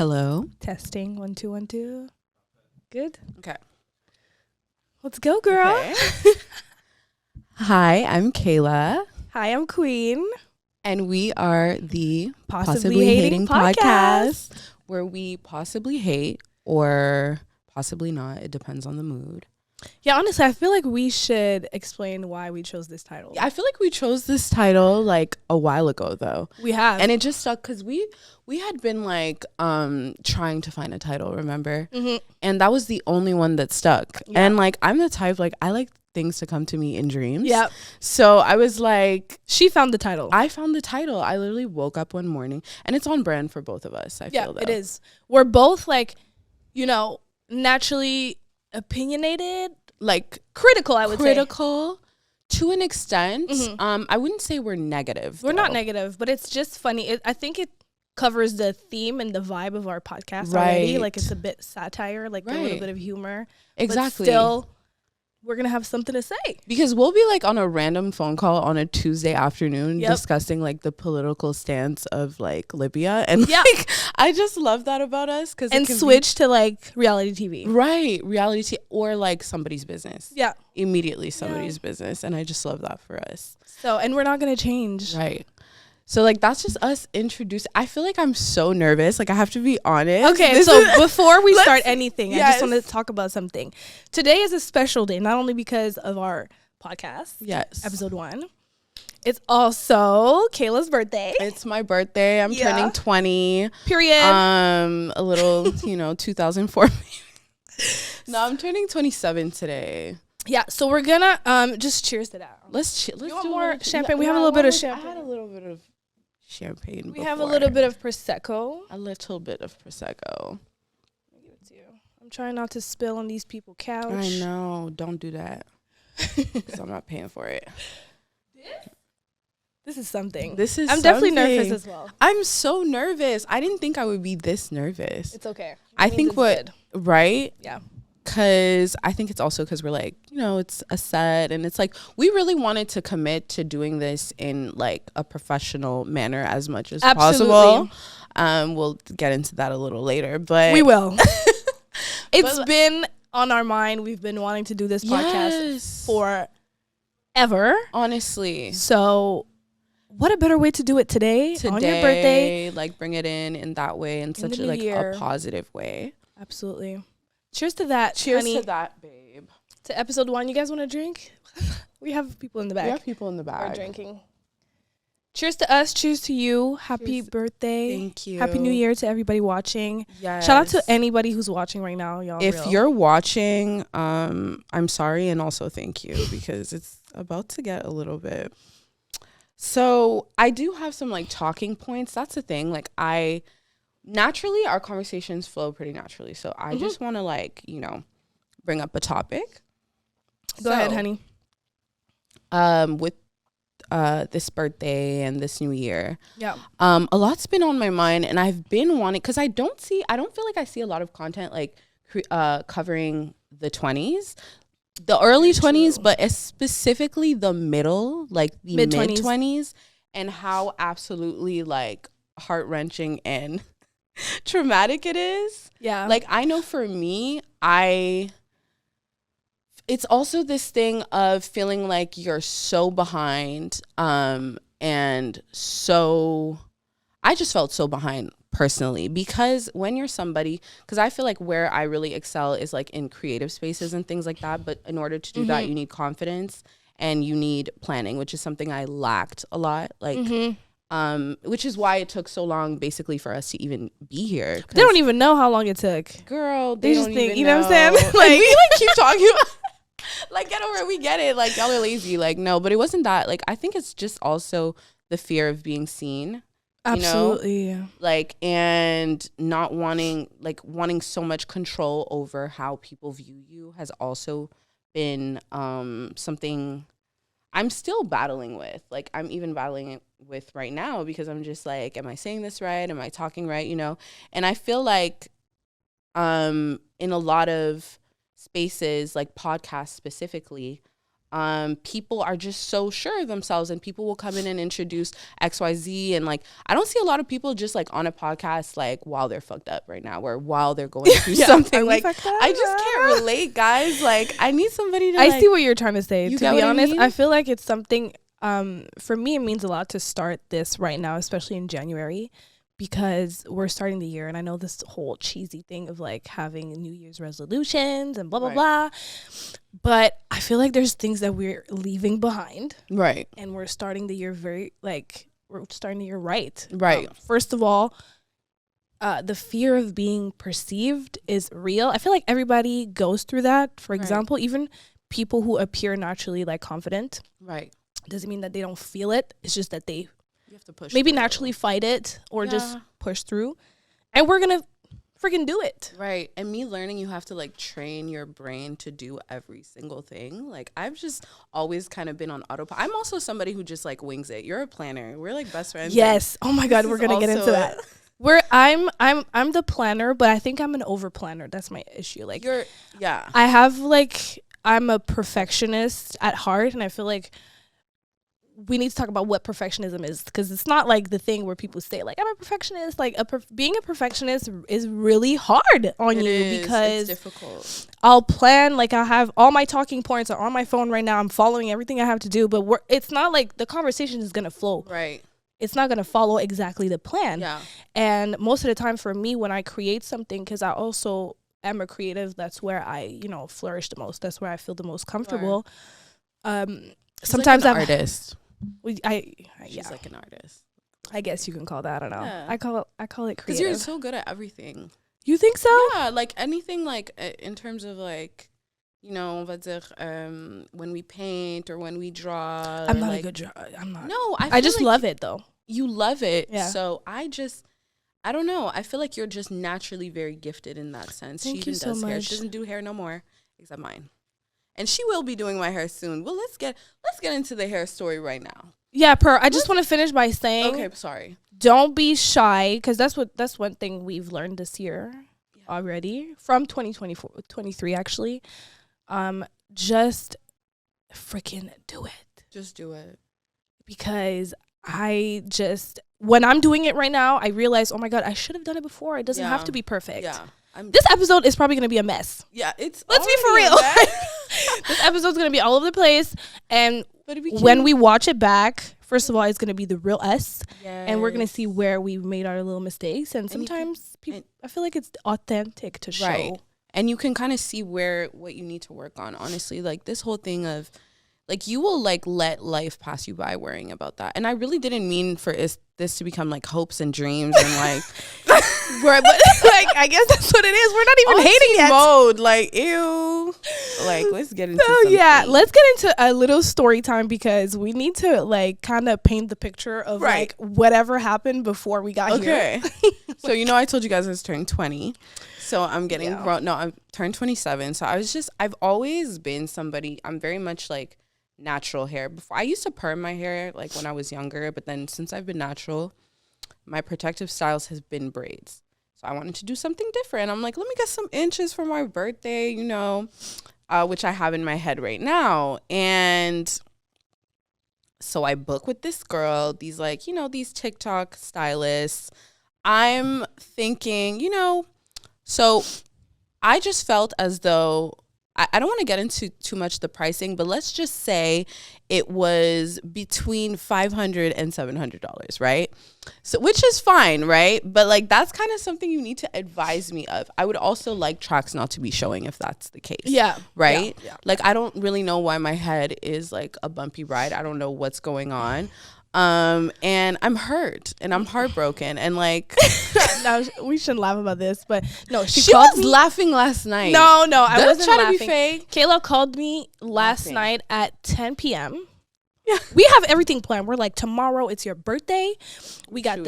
Hello. Testing 1 2 1 2. Good. Okay. Let's go, girl. Okay. Hi, I'm Kayla, Hi, I'm Queen. and we are the Possibly Hating Podcast. where we possibly hate or possibly not. It depends on the mood. Yeah, honestly, I feel like we should explain why we chose this title. I feel like we chose this title like a while ago, though. We have. And it just stuck because we had been like trying to find a title, remember? Mm-hmm. And that was the only one that stuck. Yeah. And like I'm the type, like I like things to come to me in dreams. Yeah. So I was like, She found the title. I found the title. I literally woke up one morning, and it's on brand for both of us. I feel though. It is. We're both like, naturally opinionated, like critical, I would say. critical to an extent. Mhm. I wouldn't say we're negative. We're not though. negative, but it's just funny. I think it covers the theme and the vibe of our podcast already. Right. Like it's a bit satire, like a little Right. bit of humor. Exactly. But still, we're going to have something to say. Because we'll be like on a random phone call on a Tuesday afternoon Yep. discussing like the political stance of like Libya, and Yeah. like I just love that about us because And switch to like reality TV. right reality or like somebody's business. Yeah. Immediately somebody's business, and I just love that for us. So, and we're not going to change. Right. So like that's just us introduced. I feel like I'm so nervous. Like I have to be honest. Okay, This so is- before we Let's- start anything, I yes. just want to talk about something. Today is a special day, not only because of our podcast, yes. episode 1. It's also Kayla's birthday. It's my birthday. I'm Yeah. turning 20. Period. A little, 2004. No, I'm turning 27 today. Yeah, so we're gonna just cheers to that. Let's You do want a more little- champagne? We yeah, have a little bit of I champagne. had a little bit of champagne. We have a before. little bit of prosecco. A little bit of prosecco. I'll give it to you. I'm trying not to spill on these people's couch. I know. Don't do that. Because I'm not paying for it. This is something. I'm definitely nervous as well. I'm so nervous. I didn't think I would be this nervous. It's okay. I It means think it's what good. right? Yeah. Because I think it's also because we're like, it's a set, and it's like we really wanted to commit to doing this in like a professional manner as much as possible. We'll get into that a little later, but We will. It's But- been on our mind. We've been wanting to do this podcast yes, forever. honestly, So, what a better way to do it today on your birthday? like bring it in that way, in such the a new like year. a positive way. Absolutely. Cheers to that. Cheers honey. to that, babe. To episode 1. You guys want to drink? We have people in the We back. have people in the Are back. drinking. Cheers to us. Cheers to you. Happy Cheers. birthday. Thank you. Happy New Year to everybody watching. Yes. Shout out to anybody who's watching right now, y'all. If real. you're watching, I'm sorry, and also thank you, because it's about to get a little bit. So I do have some like talking points. That's the thing. Like naturally, our conversations flow pretty naturally. So I just want to like, bring up a topic. Go ahead, honey. With this birthday and this new year, Yeah. a lot's been on my mind, and I've been wanting, because I don't feel like I see a lot of content like covering the 20s, the early 20s, true. but specifically the middle, like the Mid-20s. mid-20s, and how absolutely like heart-wrenching and traumatic it is. Yeah. Like I know for me, it's also this thing of feeling like you're so behind, and so I just felt so behind personally, because when you're somebody, because I feel like where I really excel is like in creative spaces and things like that, but in order to do that, you need confidence and you need planning, which is something I lacked a lot, like which is why it took so long basically for us to even be here. they don't even know how long it took. Girl, They just don't think, even you know what I'm saying? Like Like- we like keep talking about like, get over it, we get it, like y'all are lazy, like no, but it wasn't that. Like I think it's just also the fear of being seen, Absolutely. like, and not wanting so much control over how people view you has also been something I'm still battling with. Like I'm even battling it with right now, because I'm just like, am I saying this right? Am I talking right? And I feel like in a lot of spaces, like podcasts specifically, people are just so sure of themselves, and people will come in and introduce XYZ, and like I don't see a lot of people just like on a podcast like while they're fucked up right now or while they're going through something. Like I just can't relate, guys. Like I need somebody to I see what you're trying to say. To be honest, I mean? I feel like it's something for me it means a lot to start this right now, especially in January, because we're starting the year, and I know this whole cheesy thing of like having New Year's resolutions and blah blah blah, but I feel like there's things that we're leaving behind, right? And we're starting the year we're starting the year right. First of all, the fear of being perceived is real. I feel like everybody goes through that. For example, even people who appear naturally like confident, doesn't mean that they don't feel it. It's just that they you have to push maybe through. Naturally fight it or just push through, and we're gonna freaking do it. Right. And me learning you have to like train your brain to do every single thing. Like I've just always kind of been on autopilot. I'm also somebody who just like wings it. You're a planner. We're like best friends. Yes. Oh my God, we're gonna get into that. I'm the planner, but I think I'm an over planner. That's my issue. Like I have like I'm a perfectionist at heart, and I feel like we need to talk about what perfectionism is, because it's not like the thing where people say like I'm a perfectionist. Like being a perfectionist is really hard on you because it's difficult. I'll plan, like I'll have all my talking points are on my phone right now. I'm following everything I have to do, but it's not like the conversation is gonna flow. Right. It's not gonna follow exactly the plan. Yeah. And most of the time for me, when I create something, because I also am a creative, that's where I flourish the most. That's where I feel the most comfortable. Sometimes like an artist. She's like an artist. I guess you can call that. I don't know. Yeah. I call it creative. Because you're so good at everything. You think so? Yeah, like anything, like in terms of like, when we paint or when we draw. I'm not a good drawer. I'm not. No, I just love it though. You love it. Yeah. So I don't know. I feel like you're just naturally very gifted in that sense. Thank she you even so does much. hair. She doesn't do hair no more, except mine. And she will be doing my hair soon. Well, let's get into the hair story right now. Yeah, I just want to finish by saying, okay, sorry. Don't be shy, because that's one thing we've learned this year already from 2023 actually. Just freaking do it. Just do it. Because when I'm doing it right now, I realize, oh my God, I should have done it before. It doesn't have to be perfect. Yeah. This episode is probably going to be a mess. Yeah, let's be for real. This episode's going to be all over the place. And when we watch it back, first of all, it's going to be the real us. Yes. And we're going to see where we made our little mistakes. And sometimes I feel like it's authentic to show. Right. And you can kind of see what you need to work on. Honestly, like this whole thing of like you will like let life pass you by worrying about that. And I really didn't mean for this to become like hopes and dreams and like but like I guess that's what it is. We're not even hating yet. Mode, like ew. Like let's get into something. Yeah, let's get into a little story time, because we need to like kind of paint the picture of like whatever happened before we got here. Okay. So I told you guys I was turning 20. So I'm getting I'm turned 27. So I've always been somebody, I'm very much like natural hair. Before I used to perm my hair like when I was younger, but then since I've been natural, my protective styles has been braids. So I wanted to do something different. I'm like, let me get some inches for my birthday, which I have in my head right now. And so I book with this girl, these like, these TikTok stylists. I'm thinking, so I just felt as though I don't want to get into too much the pricing, but let's just say it was between $500 and $700, right? So, which is fine, right? But like that's kind of something you need to advise me of. I would also like tracks not to be showing if that's the case. Yeah. Right? Yeah. Like I don't really know why my head is like a bumpy ride. I don't know what's going on. And I'm hurt and I'm heartbroken and like no, we shouldn't laugh about this, but no, she was laughing last night. No, I wasn't trying laughing. To be fake. Kayla called me last night at 10 p.m. Yeah, we have everything planned. We're like, tomorrow it's your birthday. We got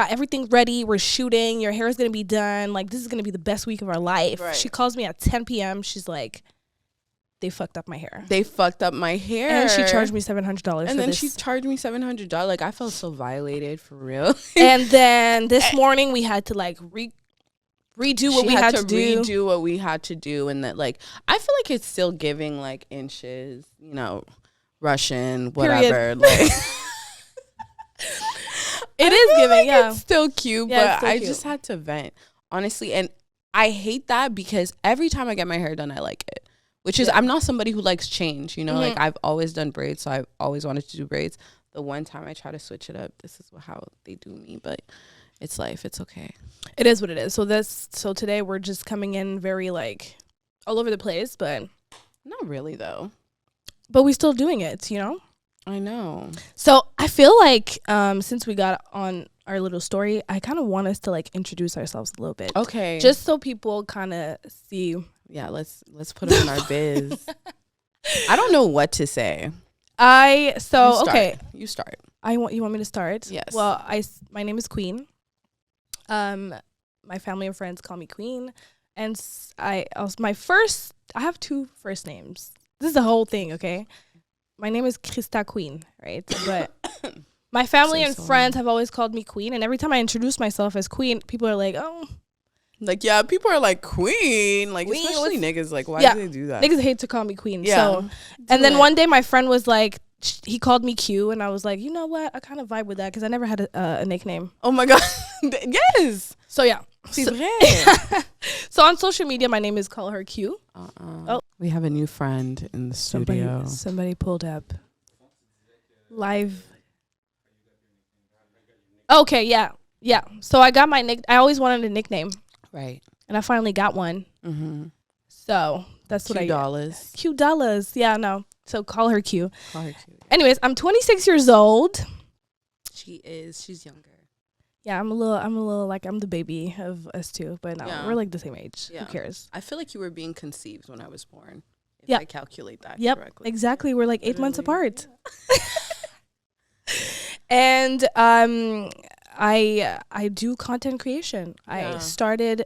everything ready. We're shooting. Your hair is gonna be done. Like this is gonna be the best week of our life. Right. She calls me at 10 p.m. She's like, they fucked up my hair. And she charged me $700. And then she charged me $700. Like I felt so violated for real. And then this morning we had to like redo what we had to do. Redo what we had to do. And that, like, I feel like it's still giving, like, inches, you know, Russian, whatever. Like, it is giving, yeah. It's still cute, but I just had to vent, honestly. And I hate that because every time I get my hair done, I like it. Which is, I'm not somebody who likes change, you know? Like, I've always done braids, so I've always wanted to do braids. The one time I try to switch it up, this is how they do me, but it's life. It's okay. It is what it is. So today we're just coming in very, like, all over the place, but not really, though. But we still doing it, you know? I know. So I feel like since we got on our little story, I kind of want us to, like, introduce ourselves a little bit. Okay. Just so people kind of see. Yeah, let's put it in our biz. I don't know what to say. Okay. You start. You want me to start? Yes. Well, my name is Queen. My family and friends call me Queen, and I have two first names. This is the whole thing, okay? My name is Krista Queen, right? But my family and friends have always called me Queen, and every time I introduce myself as Queen, people are like, "Oh." Like, yeah, people are like, Queen. Like, Queen, especially niggas. Like, why do they do that? Niggas hate to call me Queen. Yeah. So, and then one day my friend was like, he called me Q, and I was like, you know what? I kind of vibe with that because I never had a nickname. Oh, my God. Yes. So, yeah. C'est vrai. So, on social media, my name is Call Her Q. Oh. We have a new friend in the studio. Somebody pulled up. Live. Okay, yeah. Yeah. So, I got I always wanted a nickname. Right. And I finally got one. Mm-hmm. So that's what I got. $Q. Yeah, no. So call her Q. Call her Q. Anyways, I'm 26 years old. She is. She's younger. Yeah, I'm a little like I'm the baby of us two, but no, we're like the same age. Yeah. Who cares? I feel like you were being conceived when I was born. If I calculate that correctly. Exactly. We're like 8 months apart. And I do content creation. Yeah. I started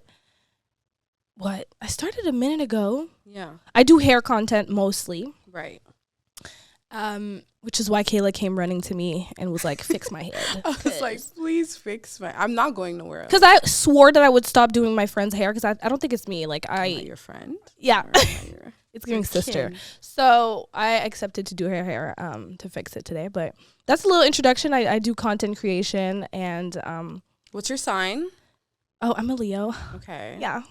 a minute ago. Yeah. I do hair content mostly. Right. Which is why Kayla came running to me and was like, fix my head. I was like, please fix I'm not going nowhere else. Because I swore that I would stop doing my friend's hair because I don't think it's me. Like, Am I your friend? Yeah. It's giving sister. So I accepted to do her hair to fix it today. But that's a little introduction. I do content creation and what's your sign? Oh, I'm a Leo. Okay. Yeah.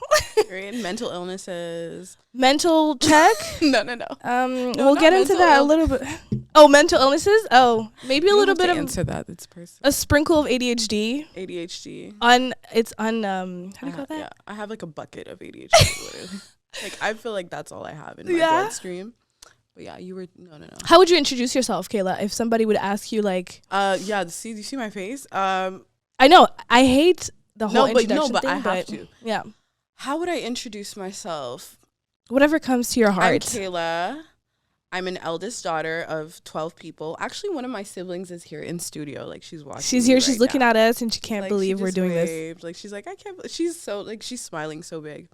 Great. Mental illnesses. Mental check? No. We'll get into that a little bit. Oh, mental illnesses? Oh, maybe a little bit of answer that. It's personal. A sprinkle of ADHD. How do you call that? Yeah, I have like a bucket of ADHD literally. Like, I feel like that's all I have in my bloodstream. But yeah, you were no. How would you introduce yourself, Kayla? If somebody would ask you, like, do you see my face? I know I hate the whole introduction but thing, I have to. Yeah. How would I introduce myself? Whatever comes to your heart. I'm Kayla. I'm an eldest daughter of 12 people. Actually, one of my siblings is here in studio. Like, she's watching. She's here. She's looking at us, and she can't believe we're doing this. Like, she's like, I can't. She's so like, she's smiling so big.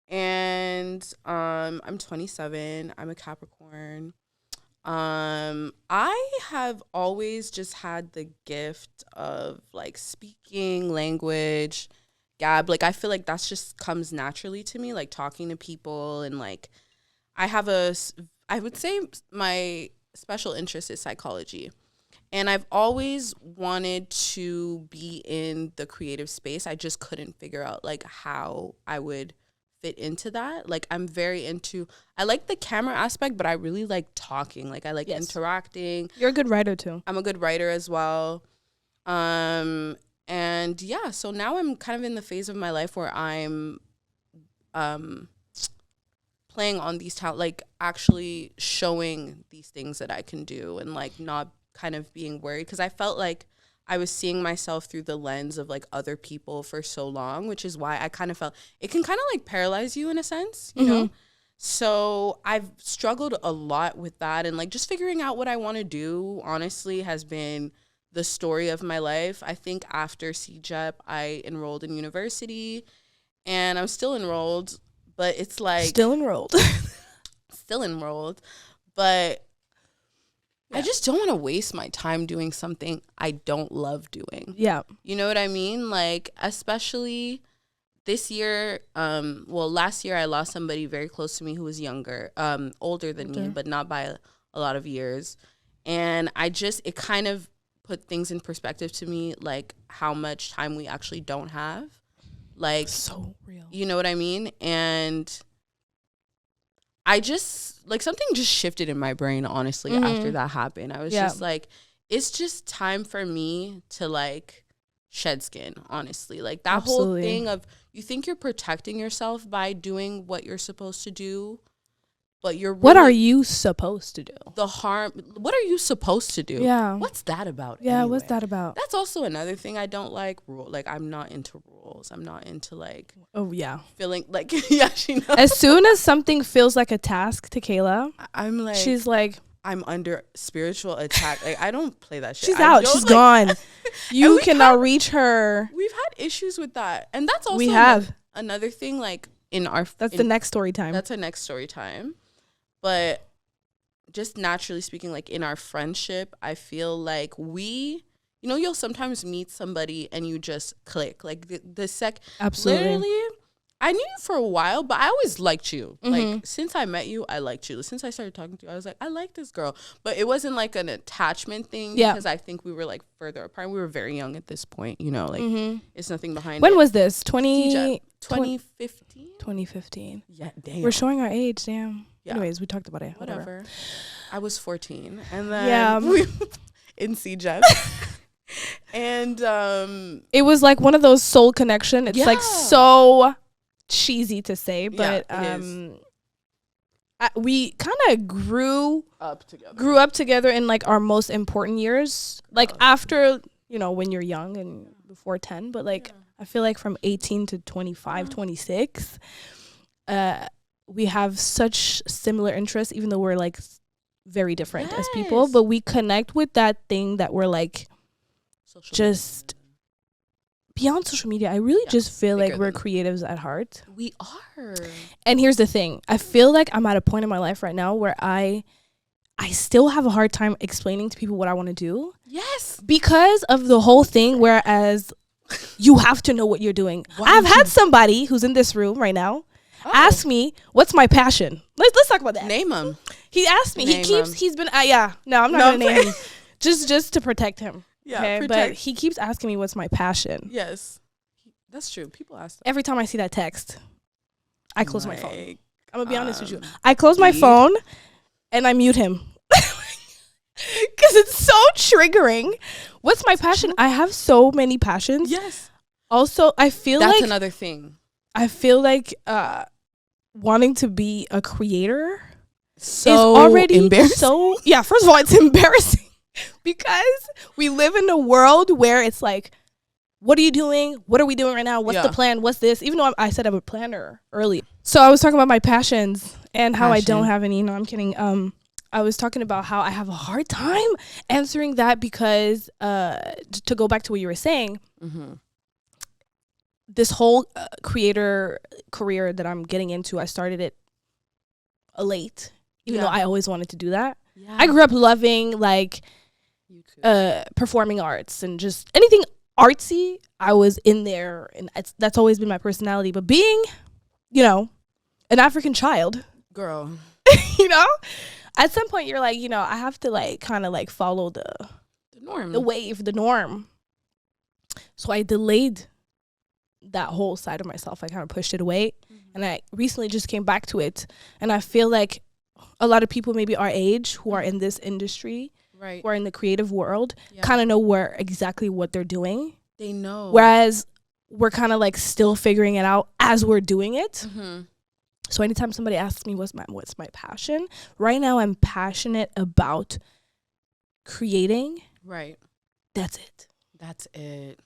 And I'm 27. I'm a Capricorn. I have always just had the gift of like speaking language, gab. Like, I feel like that's just comes naturally to me, like talking to people. And like, I would say my special interest is psychology. And I've always wanted to be in the creative space. I just couldn't figure out like how I would fit into that. Like, I'm very into, I like the camera aspect, but I really like talking. Like, I like interacting. You're a good writer too. I'm a good writer as well. And yeah, so now I'm kind of in the phase of my life where I'm playing on these talent, like actually showing these things that I can do and like not kind of being worried, because I felt like I was seeing myself through the lens of like other people for so long, which is why I kind of felt it can kind of like paralyze you in a sense, you know? So I've struggled a lot with that, and like just figuring out what I want to do, honestly, has been the story of my life. I think after CJEP, I enrolled in university, and I'm still enrolled, but it's like... Still enrolled. But I just don't want to waste my time doing something I don't love doing. Yeah. You know what I mean? Like, especially this year, last year I lost somebody very close to me who was younger, older than me, but not by a lot of years. And it kind of put things in perspective to me, like how much time we actually don't have. Like, so real. You know what I mean? And I just, like, something just shifted in my brain, honestly, after that happened. I was just like, it's just time for me to, like, shed skin, honestly. Like, that whole thing of, you think you're protecting yourself by doing what you're supposed to do, but you're really, what are you supposed to do? What are you supposed to do? Yeah. What's that about? Yeah, anyway? What's that about? That's also another thing I don't like. Like, I'm not into rules. I'm not into, like, oh yeah, feeling like, yeah, she knows. As soon as something feels like a task to Kayla, I'm like, she's like, I'm under spiritual attack. Like, I don't play that shit. She's out. She's gone. You cannot reach her. We've had issues with that. And that's also another thing, like, that's the next story time. That's a next story time. But just naturally speaking, like, in our friendship, I feel like you'll sometimes meet somebody and you just click. Like, absolutely. Literally, I knew you for a while, but I always liked you. Like, since I met you, I liked you. Since I started talking to you, I was like, I like this girl. But it wasn't like an attachment thing because I think we were, like, further apart. We were very young at this point, like, it's nothing behind it. When was this? 2015? 2015. Yeah, damn. We're showing our age, damn. Yeah. Anyways, we talked about it. Whatever. I was 14. And then we in CJEF. And it was like one of those soul connection. It's like so cheesy to say, but we kind of grew up together in like our most important years. Like after, when you're young and before 10, but like I feel like from 18 to 25, 26, we have such similar interests, even though we're like very different as people, but we connect with that thing that we're like just beyond social media. I really just feel like we're creatives at heart. We are. And here's the thing. I feel like I'm at a point in my life right now where I still have a hard time explaining to people what I want to do. Yes. Because of the whole thing, whereas you have to know what you're doing. I've had somebody who's in this room right now ask me, what's my passion? Let's talk about that. Name him. He asked me. He's been, no, I'm not going to name him. Just to protect him. Yeah, okay? But he keeps asking me what's my passion. Yes. That's true. People ask that. Every time I see that text, I close my phone. I'm going to be honest with you. I close my phone and I mute him. Because it's so triggering. What's my passion? I have so many passions. Yes. Also, I feel that's another thing. I feel like wanting to be a creator is already embarrassing. First of all, it's embarrassing because we live in a world where it's like, what are you doing? What are we doing right now? What's the plan? What's this? Even though I said I'm a planner early. So I was talking about my passions and how I don't have any. No, I'm kidding. I was talking about how I have a hard time answering that because to go back to what you were saying, this whole creator career that I'm getting into, I started it late, even though I always wanted to do that. Yeah. I grew up loving like performing arts and just anything artsy. I was in there, and that's always been my personality. But being, an African child, girl, at some point you're like, I have to like kind of like follow the norm, the norm. So I delayed that whole side of myself. I kind of pushed it away, and I recently just came back to it. And I feel like a lot of people maybe our age who are in this industry, right, who are in the creative world, kind of know exactly what they're doing. They know. Whereas we're kind of like still figuring it out as we're doing it. So anytime somebody asks me what's my passion, right now I'm passionate about creating. Right. That's it. That's it.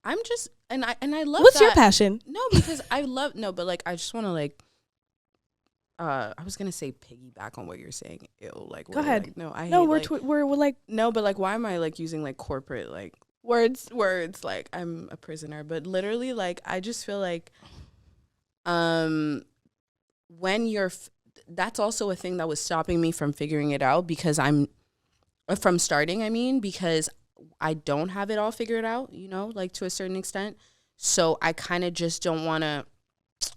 I'm just and I love What's your passion? No, because but like I just want to like I was gonna say piggyback on what you're saying. Ew, like go ahead. Like, no, I no. hate, we're like no, but like why am I like using like corporate like words like I'm a prisoner? But literally like I just feel like when you're that's also a thing that was stopping me from figuring it out because from starting. I mean because I don't have it all figured out, like to a certain extent. So I kind of just don't want to,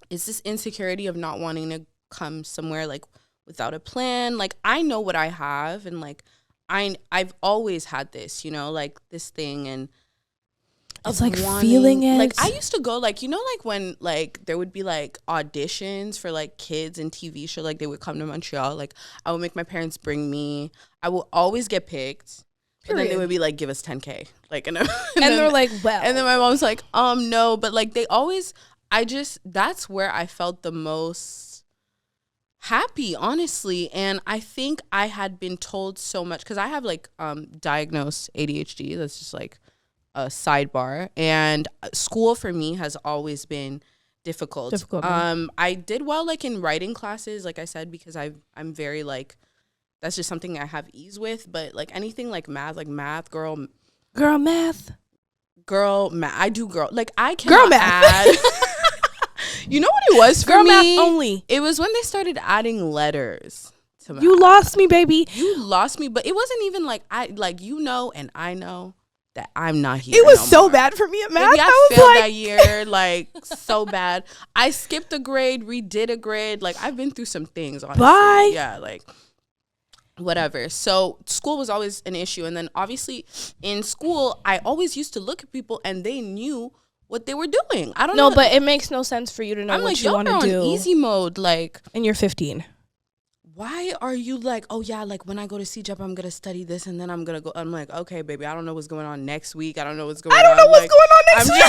it's this insecurity of not wanting to come somewhere like without a plan. Like I know what I have, and like I've always had this, you know, like this thing, and it's like feeling it. Like I used to go, like, you know, like when like there would be like auditions for like kids and TV show, like they would come to Montreal. Like I would make my parents bring me. I will always get picked. And then they would be like, give us 10K. Like, and they're like, well. And then my mom's like, no. But like they always, that's where I felt the most happy, honestly. And I think I had been told so much, because I have like diagnosed ADHD. That's just like a sidebar. And school for me has always been difficult. I did well like in writing classes, like I said, because I'm very like, that's just something I have ease with. But like anything like math, girl math, I do girl, like I cannot girl math. add. You know what it was for girl me? Math only. It was when they started adding letters to math. You lost me, baby. You lost me, but it wasn't even like you know, and I know that I'm not here. It was so more. Bad for me at math. Maybe I failed that year, like so bad. I skipped a grade, redid a grade. Like I've been through some things, honestly. Bye. Yeah, like whatever. So school was always an issue. And then obviously in school, I always used to look at people and they knew what they were doing. I don't know. No, but it makes no sense for you to know what you want to do. On easy mode, like. And you're 15. Why are you like, oh yeah, like when I go to CJEP, I'm going to study this and then I'm going to go. I'm like, okay, baby, I don't know what's going on next week. I don't know what's going on. I don't know what's going on next week.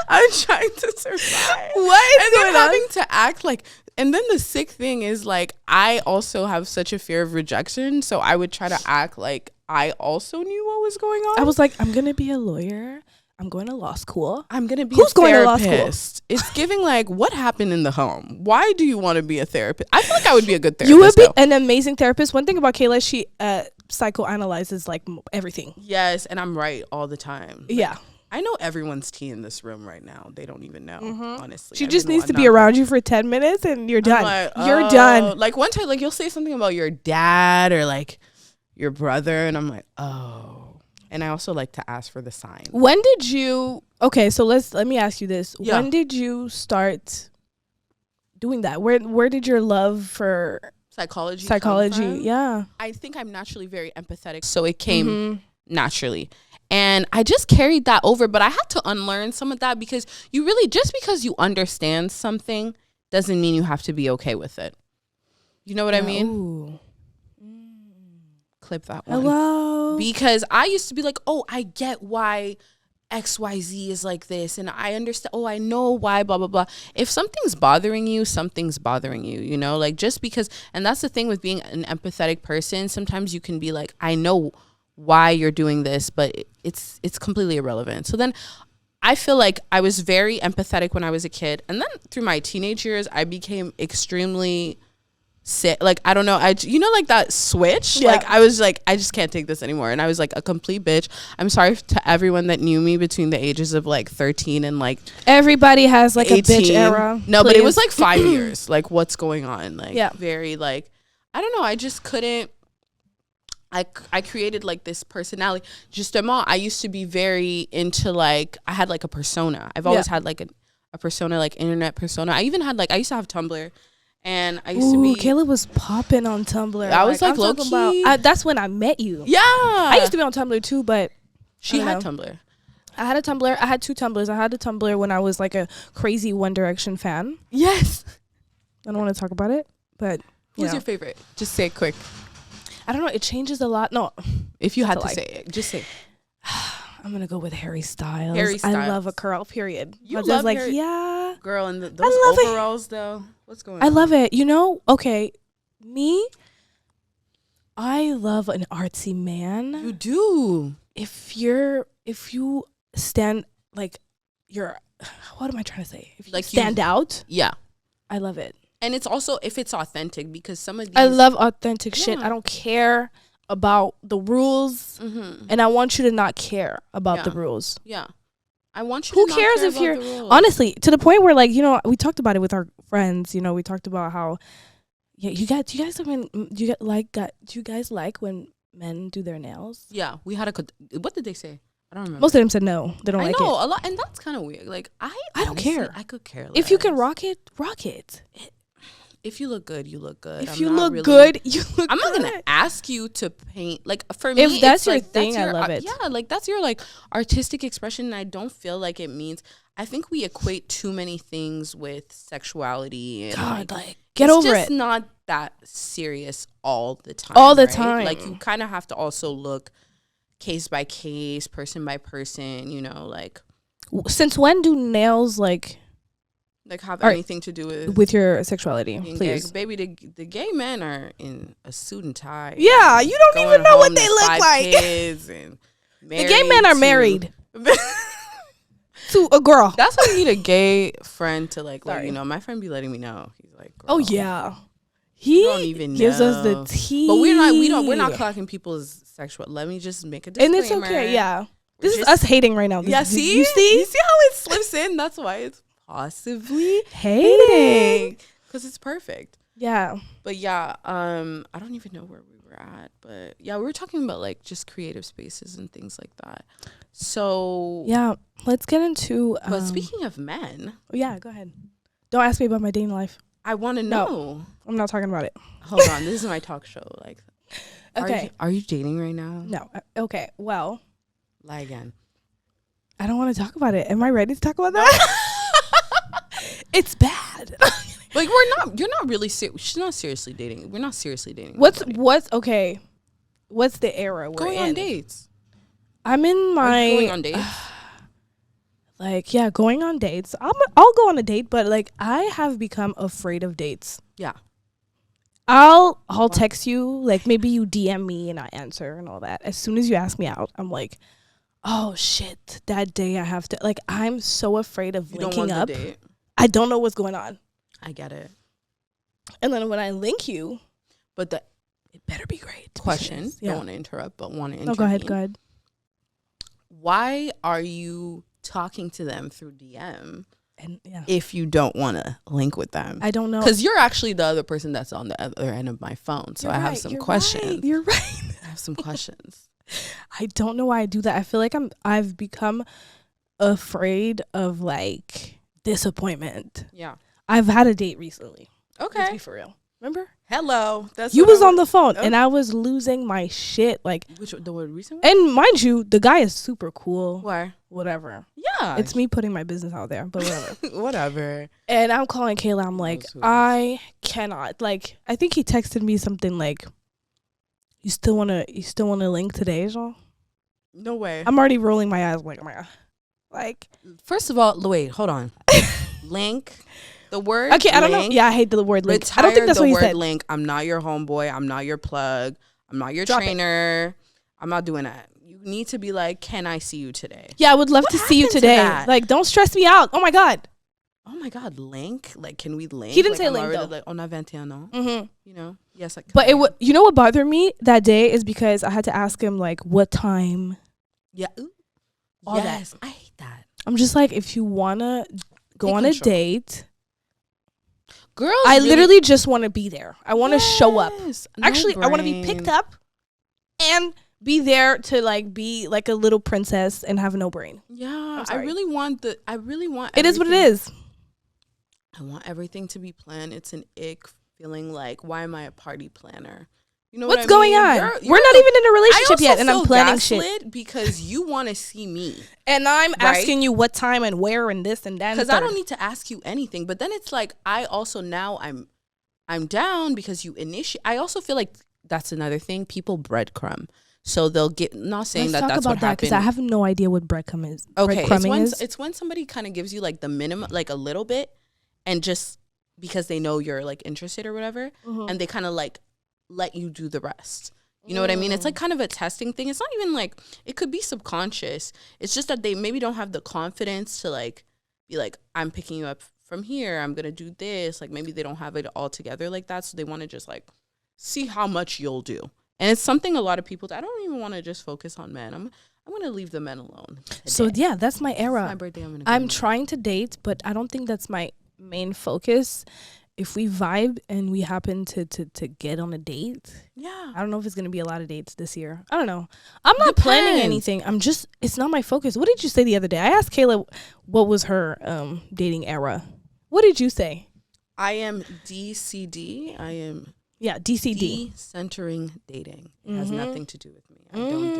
I'm trying to survive. What is and going then on? Having to act like, and then the sick thing is like, I also have such a fear of rejection. So I would try to act like I also knew what was going on. I was like, I'm going to be a lawyer. I'm going to law school. I'm going to be Who's a going to law therapist. school? It's giving like, what happened in the home? Why do you want to be a therapist? I feel like I would be a good therapist. You would be an amazing therapist. One thing about Kayla, she psychoanalyzes like everything. Yes, and I'm right all the time. Yeah. I know everyone's tea in this room right now. They don't even know, honestly. She just needs to be around you for 10 minutes and you're done. Like, you're done. Like one time, like you'll say something about your dad or like your brother, and I'm like, oh. And I also like to ask for the sign. When did you? Okay, so let me ask you this. Yeah. When did you start doing that? Where did your love for psychology? Yeah. I think I'm naturally very empathetic, so it came naturally. And I just carried that over, but I had to unlearn some of that, because you really, just because you understand something doesn't mean you have to be okay with it. You know what I mean? Ooh. Clip that one. Hello. Because I used to be like, oh, I get why XYZ is like this, and I understand, oh, I know why, blah, blah, blah. If something's bothering you, something's bothering you, you know? Like, just because, and that's the thing with being an empathetic person, sometimes you can be like, I know why you're doing this, but it's completely irrelevant. So then I feel like I was very empathetic when I was a kid, and then through my teenage years I became extremely sick. Like, I don't know, like that switch. Yeah. Like I was like, I just can't take this anymore, and I was like a complete bitch. I'm sorry to everyone that knew me between the ages of like 13 and like everybody has like 18. A bitch era. No, but it was like 5 years. Like, what's going on? Like, yeah. Very like, I don't know, I just couldn't. I created like this personality. Justement, I used to be very into like, I had like a persona. I've always had like a persona, like internet persona. I even had like, I used to have Tumblr, and I used to be. Kayla was popping on Tumblr. I was like low key. That's when I met you. Yeah. I used to be on Tumblr too, but she had Tumblr. I had a Tumblr. I had 2 Tumblrs. I had a Tumblr when I was like a crazy One Direction fan. Yes. I don't want to talk about it, but who's your favorite? Just say it quick. I don't know. It changes a lot. No. If you had to say it, just say. I'm going to go with Harry Styles. Harry Styles. I love a curl, period. You love like, Harry. Yeah. Girl, and those overalls, though. What's going on? I love it. You know, okay, me, I love an artsy man. You do. If you stand, like, what am I trying to say? If you like stand out. Yeah. I love it. And it's also if it's authentic, because some of these. I love authentic shit. I don't care about the rules, and I want you to not care about the rules. Yeah, I want you. Who cares if you're honestly to the point where, like, you know, we talked about it with our friends. You know, we talked about how do you guys like when men do their nails? Yeah, we had what did they say? I don't remember. Most of them said no. They don't like it. I know a lot, and that's kind of weird. Like I don't care. I could care less. If you can rock it, rock it. If you look good, you look good. If you look good, you look good. I'm not gonna ask you to paint. Like for me, if that's your thing, I love it. Yeah, like that's your like artistic expression. And I don't feel like it means. I think we equate too many things with sexuality. And God, like get over it. It's just not that serious all the time. All the time. Like you kind of have to also look case by case, person by person. You know, like since when do nails like have anything to do with your sexuality? Please, baby, the gay men are in a suit and tie. Yeah, you don't even know what they look like. Kids and the gay men are married to a girl. That's why you need a gay friend to like. You know, my friend be letting me know. He's like, girl, oh yeah, he don't even gives know. us the tea. But we're not clocking people's sexual. Let me just make a disclaimer. And it's okay. Yeah, this is us hating right now. Yeah, see, you see how it slips in. That's why it's possibly hating because it's perfect. Yeah, but yeah, I don't even know where we were at, but yeah, we were talking about like just creative spaces and things like that. So yeah, let's get into. But speaking of men, yeah, go ahead. Don't ask me about my dating life. I want to know. No, I'm not talking about it. Hold on, this is my talk show. Like, okay, are you dating right now? No. Okay. Well, lie again. I don't want to talk about it. Am I ready to talk about that? It's bad. Like you're not really she's not seriously dating. We're not seriously dating. What's okay? What's the era we're going in? On dates? I'm in my going on dates. Like yeah, going on dates. I'll go on a date, but like I have become afraid of dates. Yeah. I'll text you, like maybe you DM me and I answer and all that. As soon as you ask me out, I'm like, oh shit, that day I have to like I'm so afraid of linking up. Date. I don't know what's going on. I get it. And then when I link you, but it better be great. Question. Don't want to interrupt, but want to intervene. Oh, go ahead. Why are you talking to them through DM and if you don't want to link with them? I don't know. Because you're actually the other person that's on the other end of my phone. So I have some questions. You're right. I have some questions. I don't know why I do that. I feel like I've become afraid of like disappointment. Yeah. I've had a date recently. Okay. Let's be for real. Remember? Hello. You was on the phone and I was losing my shit. Like the word recent one? And mind you, the guy is super cool. Why? Whatever. Yeah. It's me putting my business out there, but whatever. Whatever. And I'm calling Kayla. I'm like, I cannot. Like, I think he texted me something like, you still wanna link today, Jean? No way. I'm already rolling my eyes. I'm like, oh my God. Like, first of all, wait, hold on. Link. The word okay, I don't know. Yeah, I hate the word link. I don't think that's what he said. Link. I'm not your homeboy. I'm not your plug. I'm not your trainer. I'm not doing that. You need to be like, can I see you today? Yeah, I would love to see you today. Like, don't stress me out. Oh my God. Oh my God, link? Like, can we link? He didn't say link though. Like, on a 21. You know? Yes. Like, but you know what bothered me that day is because I had to ask him like what time. Yeah. All that. I hate that. I'm just like, if you wanna go on a date. Girls, I literally just want to be there. I want to show up. Actually, I want to be picked up and be there to like be like a little princess and have no brain. Yeah, I really want. It is what it is. I want everything to be planned. It's an ick feeling like, why am I a party planner? You know what's going on? We're not even in a relationship yet, and I'm planning shit because you want to see me, and I'm asking you what time and where and this and that. Because I don't need to ask you anything, but then it's like I also now I'm down because you initiate. I also feel like that's another thing. People breadcrumb, so they'll get. Not saying that's what happened. Let's talk about that because I have no idea what breadcrumb is. Okay, it's when somebody kind of gives you like the minimum, like a little bit, and just because they know you're like interested or whatever, and they kind of like let you do the rest. You know what I mean? It's like kind of a testing thing. It's not even like, it could be subconscious. It's just that they maybe don't have the confidence to like be like, I'm picking you up from here. I'm going to do this. Like maybe they don't have it all together like that. So they want to just like see how much you'll do. And it's something a lot of people, I don't even want to just focus on men. I'm going to leave the men alone today. So yeah, that's my era. It's my birthday. I'm trying to date, but I don't think that's my main focus. if we vibe and we happen to get on a date, yeah, I don't know if it's gonna be a lot of dates this year. I don't know. I'm not planning anything. It's not my focus. What did you say the other day? I asked Kayla what was her dating era. What did you say? I am DCD. DCD. Decentering dating. It has nothing to do with me. I don't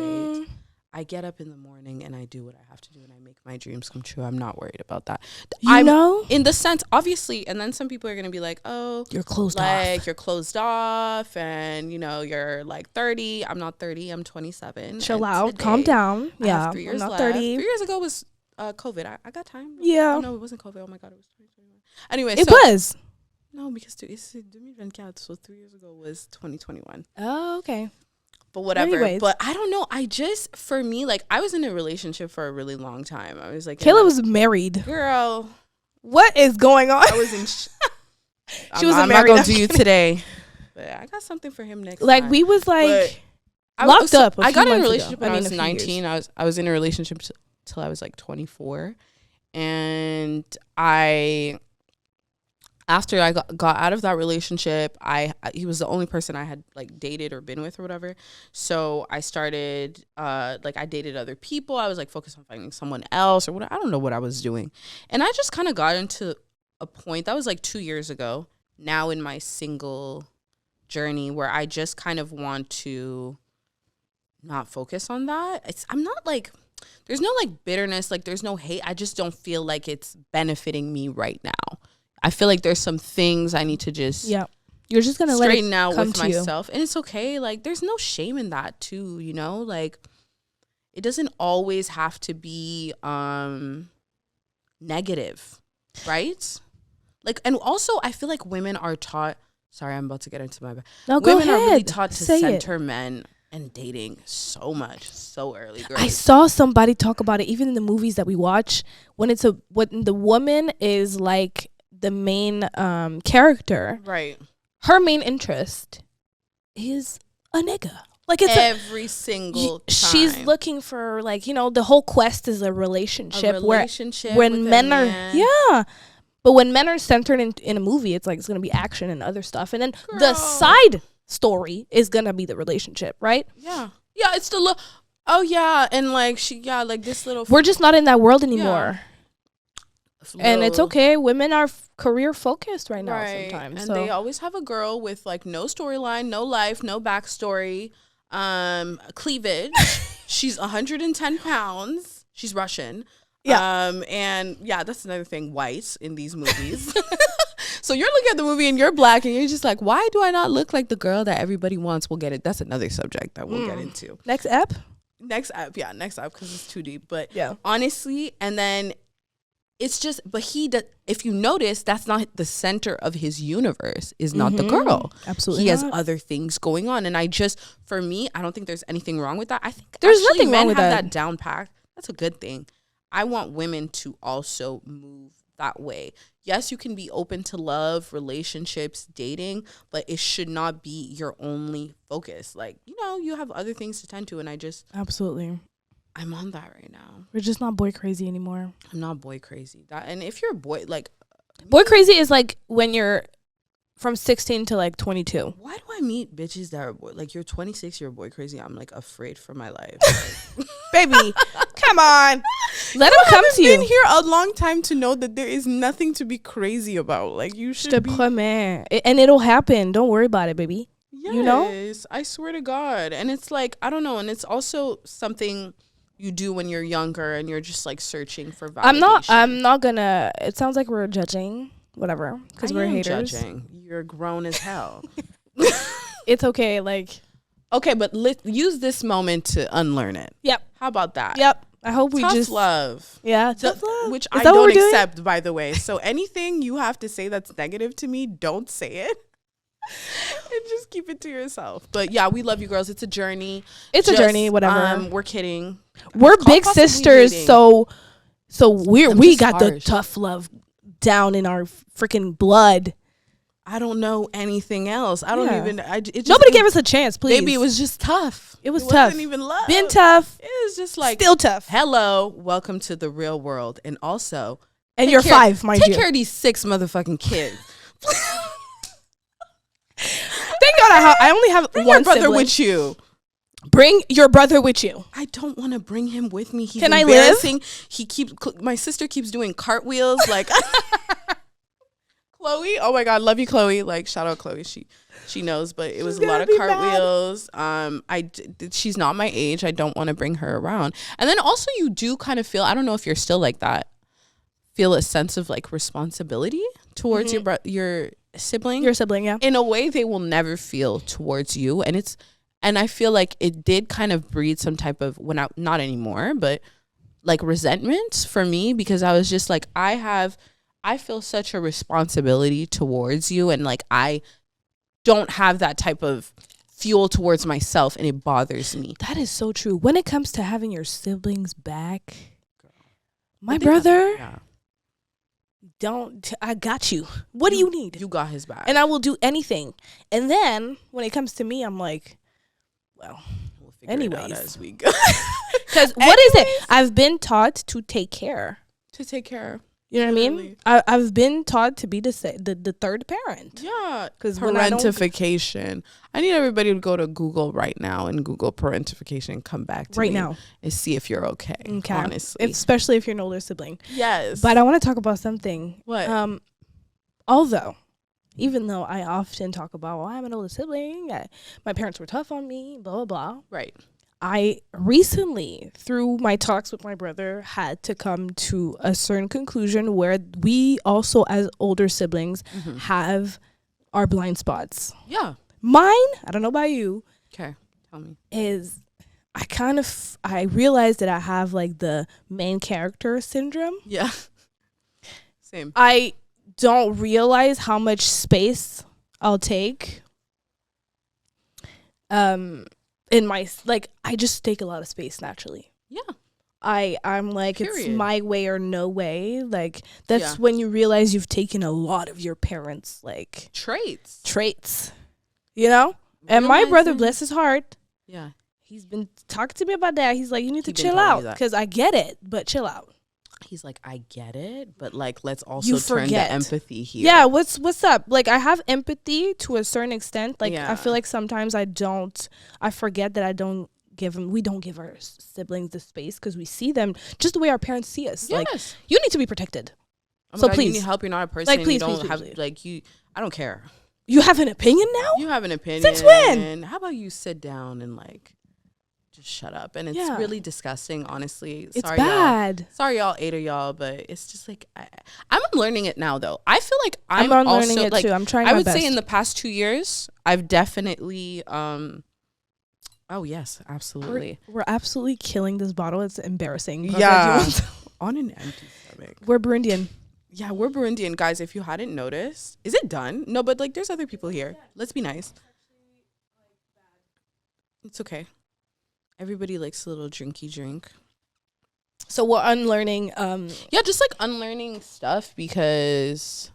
date. I get up in the morning and I do what I have to do and I make my dreams come true. I'm not worried about that. You know? In the sense, obviously, and then some people are going to be like, oh, you're closed off. You're closed off and, you're like 30. I'm not 30. I'm 27. Chill out. Calm down. Yeah. 3 years I'm not left. 30. 3 years ago was COVID. I got time. Yeah. Oh, no, it wasn't COVID. Oh, my God. It was 2021. Anyway. It was. No, because it's 2024, so 3 years ago was 2021. Oh, okay. But whatever. Anyways. But I don't know. For me, like, I was in a relationship for a really long time. I was like, Kayla was married. Girl. What is going on? I was in. She was married. I'm not going to do you today. But I got something for him next time. We was like locked up. I got in a relationship when I was 19. I was in a relationship till I was like 24. And after I got out of that relationship, he was the only person I had like dated or been with or whatever. So I started I dated other people. I was like focused on finding someone else or whatever. I don't know what I was doing. And I just kind of got into a point that was like 2 years ago now in my single journey where I just kind of want to not focus on that. I'm not like, there's no like bitterness, like there's no hate. I just don't feel like it's benefiting me right now. I feel like there's some things I need to just you're just gonna straighten out with myself, and it's okay. Like there's no shame in that too, like it doesn't always have to be negative, right? Like, and also I feel like women are taught. Sorry, I'm about to get into my. No, go ahead. Women are really taught to center men and dating so much so early. Girls. I saw somebody talk about it even in the movies that we watch when the woman is like the main character, right? Her main interest is a nigga. Like it's every single time. She's looking for like, the whole quest is a relationship where when men are but when men are centered in a movie, it's like it's gonna be action and other stuff, and then the side story is gonna be the relationship, right? Yeah, it's the and like like this little. We're just not in that world anymore. And it's okay. Women are career focused right now sometimes. And they always have a girl with like no storyline, no life, no backstory, cleavage. She's 110 pounds. She's Russian. Yeah. And that's another thing. White in these movies. So you're looking at the movie and you're black and you're just like, why do I not look like the girl that everybody wants? We'll get it. That's another subject that we'll get into. Next app, because it's too deep. But honestly, and then it's just, but if you notice, that's not the center of his universe, is not the girl. Absolutely. He has other things going on. And for me, I don't think there's anything wrong with that. I think there's nothing wrong with that. Men have that down pat. That's a good thing. I want women to also move that way. Yes, you can be open to love, relationships, dating, but it should not be your only focus. Like, you have other things to tend to. And absolutely. I'm on that right now. We're just not boy crazy anymore. I'm not boy crazy. And if you're a boy, like... Boy crazy is like when you're from 16 to like 22. Why do I meet bitches that are boy... Like, you're 26, you're boy crazy. I'm like afraid for my life. Baby, come on. Let him come to you. I've been here a long time to know that there is nothing to be crazy about. Like, you should be... And it'll happen. Don't worry about it, baby. Yes, I swear to God. And it's like, I don't know. And it's also something... you do when you're younger and you're just like searching for validation. I'm not gonna, it sounds like we're judging, whatever, because we're haters. Judging. You're grown as hell. It's okay, like. Okay, but use this moment to unlearn it. Yep. How about that? Yep. I hope we tough love. Yeah, tough love. Which I don't accept, by the way. So anything you have to say that's negative to me, don't say it. And just keep it to yourself. But yeah, we love you girls. It's a journey. It's a journey, whatever. We're kidding. We're big sisters, so we got the tough love down in our freaking blood. I don't know anything else. I don't even. Nobody gave us a chance, please. Maybe it was just tough. It was tough. Wasn't even love. Been tough. It was just like still tough. Hello, welcome to the real world, and also, and you're 5, mind you. Take care of these 6 motherfucking kids. I only have bring one your brother sibling. with you. Bring your brother with you. I don't want to bring him with me. He's Can embarrassing. I live? My sister keeps doing cartwheels. Like Chloe. Oh my God, love you, Chloe. Like shout out Chloe. She knows, but it was a lot of cartwheels. She's not my age. I don't want to bring her around. And then also you do kind of feel, I don't know if you're still like that, feel a sense of like responsibility towards your sibling. Your sibling, yeah. In a way they will never feel towards you. And I feel like it did kind of breed some type of, not anymore, but like resentment for me, because I was just like, I feel such a responsibility towards you, and like I don't have that type of fuel towards myself, and it bothers me. That is so true. When it comes to having your siblings back, my brother, I got you. What do you need? You got his back. And I will do anything. And then when it comes to me, I'm like, well, anyways. It out as we go. Because what is it? I've been taught to take care. You know what I mean? I've been taught to be the third parent. Yeah. Because parentification. I need everybody to go to Google right now and Google parentification. Come back to me now and see if you're okay. Honestly, especially if you're an older sibling. Yes. But I want to talk about something. What? Even though I often talk about, well, I'm an older sibling, my parents were tough on me, blah, blah, blah. Right. I recently, through my talks with my brother, had to come to a certain conclusion where we also, as older siblings, have our blind spots. Yeah. Mine, I don't know about you. Okay, tell me. Is I realized that I have like the main character syndrome. Yeah. Same. I don't realize how much space I'll take. In my, like, I just take a lot of space naturally. Yeah. I'm like, it's my way or no way. Like, that's when you realize you've taken a lot of your parents' like traits, you know? And my brother, bless his heart. Yeah. He's been talking to me about that. He's like, you need to chill out, because I get it, but chill out. He's like, I get it, but like, let's also turn to empathy here. Yeah, what's up? Like, I have empathy to a certain extent. Like, I feel like sometimes I forget that we don't give our siblings the space, because we see them just the way our parents see us. Yes. Like, you need to be protected. So please, you need help. You're not a person. Like, please, I don't care. You have an opinion now? You have an opinion. Since when? How about you sit down and like just shut up? And it's really disgusting, honestly. It's bad. Sorry, y'all, 8 of y'all, but it's just like I'm unlearning it now, though. I feel like I'm unlearning also, it like, too. I'm trying. I would say in the past 2 years, I've definitely. Oh yes, absolutely. We're absolutely killing this bottle. It's embarrassing. Yeah. On an empty stomach. We're Burundian. Yeah, we're Burundian, guys. If you hadn't noticed, is it done? No, but like, there's other people here. Let's be nice. It's okay. Everybody likes a little drinky drink. So we're unlearning. Just like unlearning stuff, because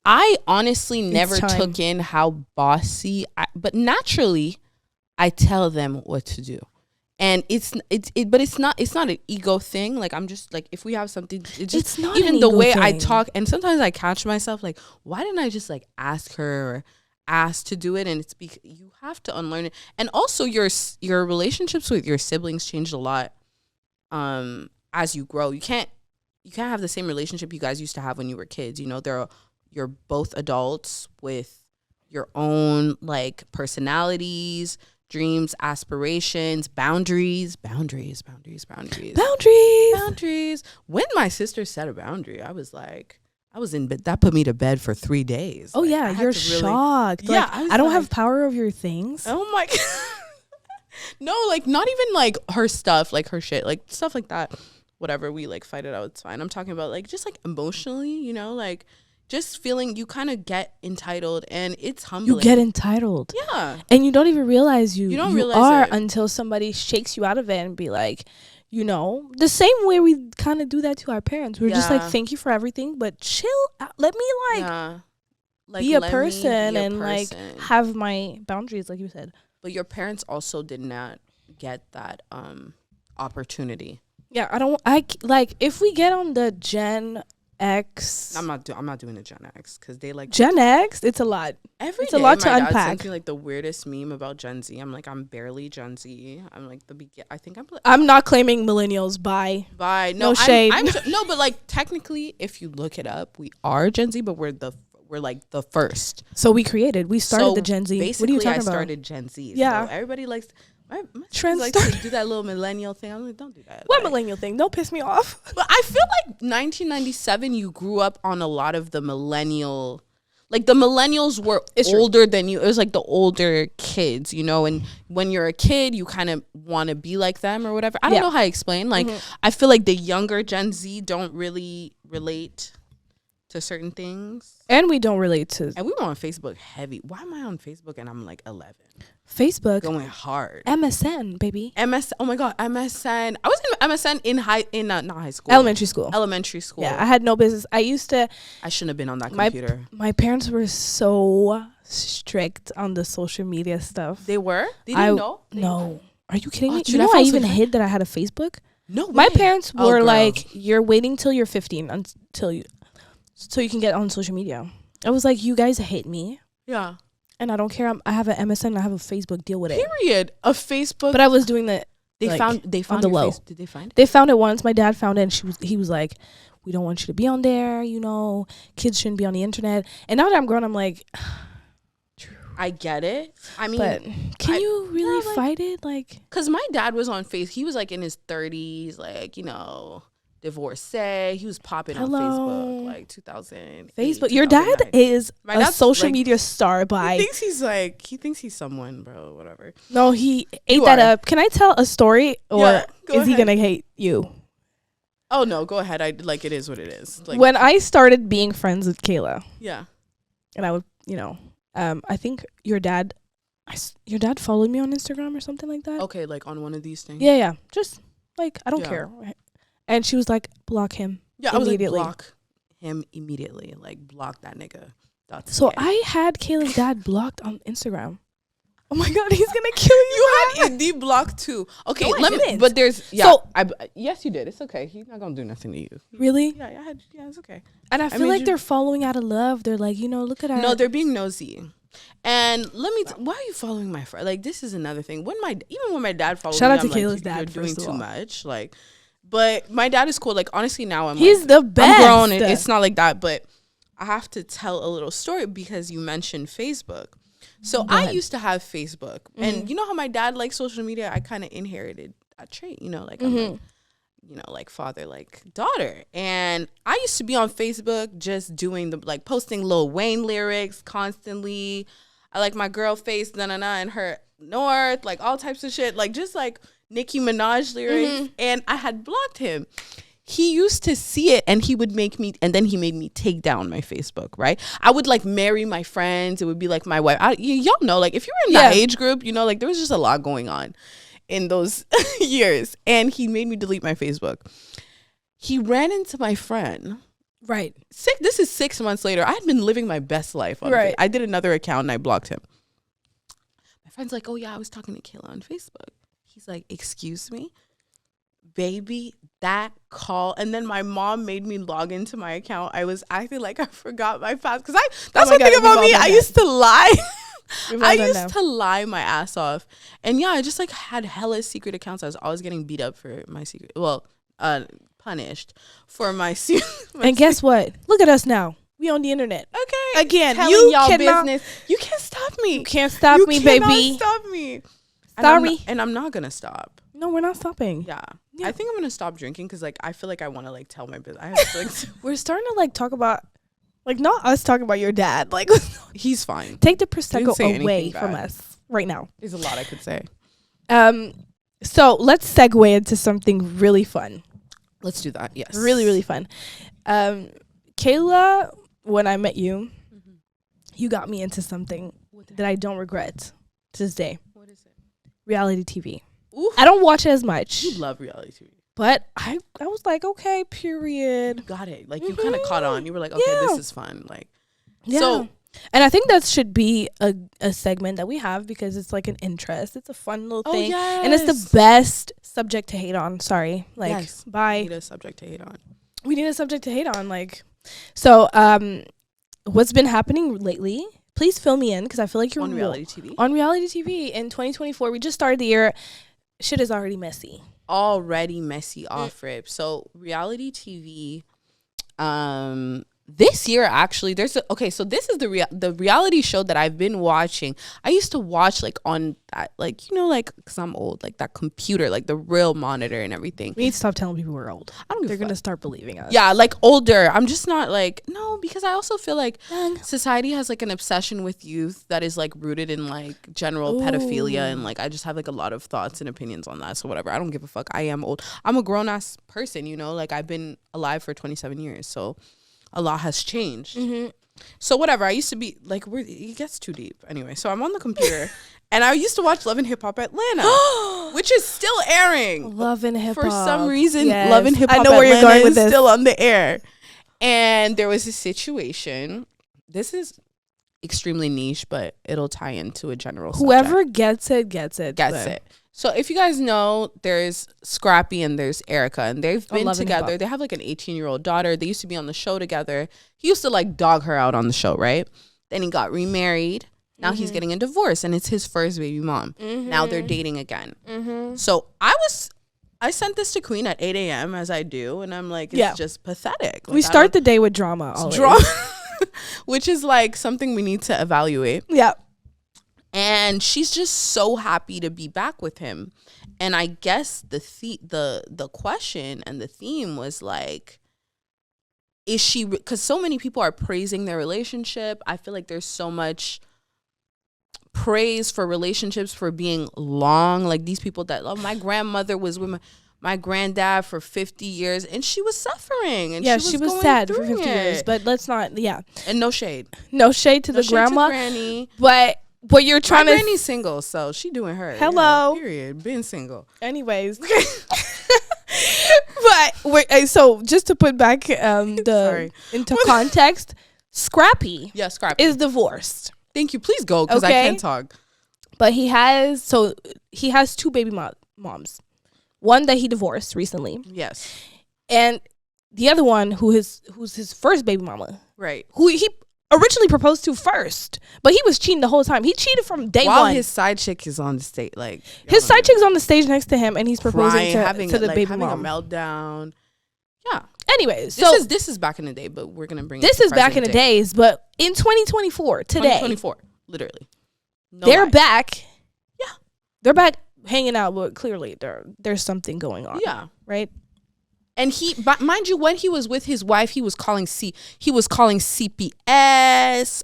I honestly never took in how bossy. But naturally, I tell them what to do. And but it's not an ego thing. Like, I'm just like, if we have something, it's not even the way I talk. And sometimes I catch myself like, why didn't I just like ask her or ask to do it? And it's because you have to unlearn it. And also your relationships with your siblings changed a lot as you grow. You can't have the same relationship you guys used to have when you were kids. You know, you're both adults with your own like personalities, dreams, aspirations, boundaries. When my sister set a boundary, I was in bed. That put me to bed for 3 days. Oh, like, yeah, you're shocked. Yeah, like, I don't have power over your things. Oh my God. No, like, not even like her stuff, like her shit, like stuff like that. Whatever, we like fight it out, it's fine. I'm talking about like just like emotionally, you know, like just feeling you kind of get entitled, and it's humbling. You get entitled. Yeah. And you don't even realize you realize it until somebody shakes you out of it and be like, you know, the same way we kind of do that to our parents. We're just like, thank you for everything, but chill out. Let me like be a person and like have my boundaries, like you said. But your parents also did not get that opportunity. Yeah, if we get on the Gen X. I'm not doing a Gen X because they like Gen X. It's a lot. It's a lot to unpack. My dad sends me like the weirdest meme about Gen Z. I'm like, I'm barely Gen Z. I'm like I think I'm not claiming millennials. Bye. No shade. No, but like technically, if you look it up, we are Gen Z, but we're like the first. So we started the Gen Z. Basically, what are you talking I about? started Gen Z. Yeah. So everybody likes. My Trend like to do that little millennial thing. I'm like, don't do that. What millennial thing? Don't piss me off. But I feel like 1997, you grew up on a lot of the millennial. Like the millennials were older than you. It was like the older kids, you know. And when you're a kid, you kind of want to be like them or whatever. I don't know how to explain. Like I feel like the younger Gen Z don't really relate to certain things. And we don't relate to. And we were on Facebook heavy. Why am I on Facebook and I'm like 11? Facebook going hard. MSN, baby. Oh my god, MSN. I was in MSN not high school. Elementary school. Yeah, I had no business. I shouldn't have been on that computer. My parents were so strict on the social media stuff. They were? They didn't know? No. Are you kidding me? You know I even hid that I had a Facebook? No way. My parents were like, you're waiting till you're 15 so you can get on social media. I was like, you guys hate me. Yeah. And I don't care. I have an MSN. I have a Facebook. Deal with it. Period. A Facebook. But I was doing that. They found the low. Did they find it? They found it once. My dad found it, and he was like, "We don't want you to be on there. You know, kids shouldn't be on the internet." And now that I'm grown, I'm like, I get it. I mean, but can you really fight it? Like, because my dad was on Facebook. He was like in his 30s, like, you know, divorcee. He was popping on Facebook like 2000. Facebook. Your dad is a social media star. He thinks he's someone, bro. Whatever. No, he ate that up. Can I tell a story, or is he gonna hate you? Oh no, go ahead. It is what it is. Like, when I started being friends with Kayla. Yeah. And I would, you know, I think your dad followed me on Instagram or something like that. Okay, like on one of these things. Yeah. Just like I don't care. And she was like, block him. Yeah, immediately. I was like, block him immediately. Like, block that nigga. So I had Kayla's dad blocked on Instagram. Oh my god, he's gonna kill you. You had Indy blocked too. Okay, no, but there's yes, you did. It's okay. He's not gonna do nothing to you. Really? Yeah, it's okay. And I feel like they're following out of love. They're like, you know, look at our. No, they're being nosy. And let me. Why are you following my friend? Like, this is another thing. Even when my dad followed me, shout out to Kayla's dad. You're doing too much. Like. But my dad is cool. Like, honestly, now he's the best. I'm grown. It's not like that. But I have to tell a little story because you mentioned Facebook. So I used to have Facebook. And you know how my dad likes social media? I kind of inherited that trait, you know, like, I'm like, you know, like father, like daughter. And I used to be on Facebook just doing posting Lil Wayne lyrics constantly. I like my girl face, and her North, like all types of shit. Like, just like Nicki Minaj lyrics, and I had blocked him. He used to see it, and he made me take down my Facebook, right? I would like marry my friends. It would be like my wife. Y'all know, like, if you were in that age group, you know, like there was just a lot going on in those years. And he made me delete my Facebook. He ran into my friend. Right. This is 6 months later. I had been living my best life on Facebook. I did another account and I blocked him. My friend's like, oh yeah, I was talking to Kayla on Facebook. He's like, excuse me, baby, that call. And then my mom made me log into my account. I was acting like I forgot my password. Because that's one thing about me. I used to lie. I used to lie my ass off. And yeah, I just like had hella secret accounts. I was always getting beat up for my secret. Well, punished for my secret. And guess what? Look at us now. We on the internet. Okay. Again, you cannot. Business. You can't stop me. You can't stop me, baby. You cannot stop me. Sorry. And I'm not going to stop. No, we're not stopping. Yeah. I think I'm going to stop drinking because, like, I feel like I want to, like, tell my business. I have to, like, we're starting to, like, talk about, like, not us talking about your dad. Like, he's fine. Take the Prosecco away from us right now. There's a lot I could say. So let's segue into something really fun. Let's do that. Yes. Really, really fun. Kayla, when I met you, you got me into something that I don't regret to this day. What is it? Reality TV. Oof. I don't watch it as much. You love reality TV. But I was like, okay, period. You got it. Like, you kind of caught on. You were like, okay, this is fun. Like, so. And I think that should be a segment that we have because it's like an interest. It's a fun little thing. Yes. And it's the best subject to hate on. Sorry. Like, bye. We need a subject to hate on. We need a subject to hate on. Like, So, what's been happening lately? Please fill me in because I feel like you're on reality TV. On reality TV in 2024, we just started the year. Shit is already messy. Already messy off rip. So reality TV, this year actually so this is the reality show that I've been watching. I used to watch like on that, like, you know, like, because I'm old, like that computer, like the real monitor and everything. We need to stop telling people we're old. I don't give They're gonna start believing us. Yeah, like older. I'm just not like, no, because I also feel like society has like an obsession with youth that is like rooted in like general pedophilia, and like I just have like a lot of thoughts and opinions on that. So whatever, I don't give a fuck. I am old. I'm a grown ass person, you know, like I've been alive for 27 years, so a lot has changed. So whatever, I used to be like, it gets too deep anyway. So I'm on the computer and I used to watch Love and Hip Hop Atlanta, which is still airing. Love and Hip Hop, for some reason. Yes. Love and Hip Hop, I know where you're going with this. Still on the air. And there was a situation. This is extremely niche, but it'll tie into a general Whoever subject. gets it. So if you guys know, there's Scrappy and there's Erica, and they've been together. They have like an 18-year-old daughter. They used to be on the show together. He used to like dog her out on the show, right? Then he got remarried. Now he's getting a divorce, and it's his first baby mom. Now they're dating again. So I sent this to Queen at 8 a.m. as I do, and I'm like, it's just pathetic. Like, we start the day with drama. Which is like something we need to evaluate. Yeah. And she's just so happy to be back with him. And I guess the question and the theme was like, is she, because so many people are praising their relationship. I feel like there's so much praise for relationships for being long. Like these people that, oh, my grandmother was with my granddad for 50 years and she was suffering. And she was sad for 50 years. But let's not, And no shade. No shade to the grandma. To granny. But what you're trying my granny's single, so she doing her. Hello. Period. Being single. Anyways. But wait, so just to put back into context, Scrappy is divorced. Thank you. Please go, because I can't talk. But he has two baby moms. One that he divorced recently. Yes. And the other one who's his first baby mama. Right. Who he originally proposed to first, but he was cheating the whole time. He cheated from day one. While his side chick is on the stage, like his side chick's on the stage next to him, and he's proposing to the baby mom. Having a meltdown. Yeah. Anyways, this is back in the day, but we're gonna bring this is back in the days, but in 2024, today, 2024, literally, they're back. Yeah, they're back hanging out, but clearly there's something going on. Yeah, right. And but mind you, when he was with his wife, he was calling CPS